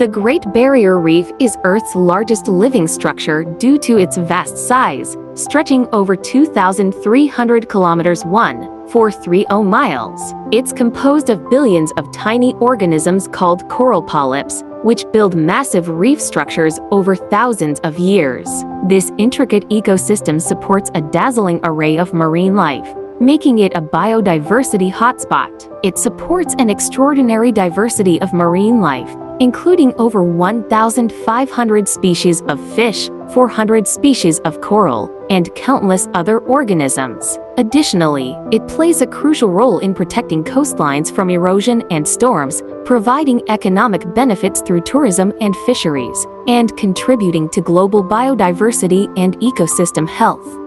The Great Barrier Reef is Earth's largest living structure due to its vast size, stretching over 2,300 kilometers 1,430 miles. It's composed of billions of tiny organisms called coral polyps, which build massive reef structures over thousands of years. This intricate ecosystem supports a dazzling array of marine life, making it a biodiversity hotspot. It supports an extraordinary diversity of marine life, including over 1,500 species of fish, 400 species of coral, and countless other organisms. Additionally, it plays a crucial role in protecting coastlines from erosion and storms, providing economic benefits through tourism and fisheries, and contributing to global biodiversity and ecosystem health.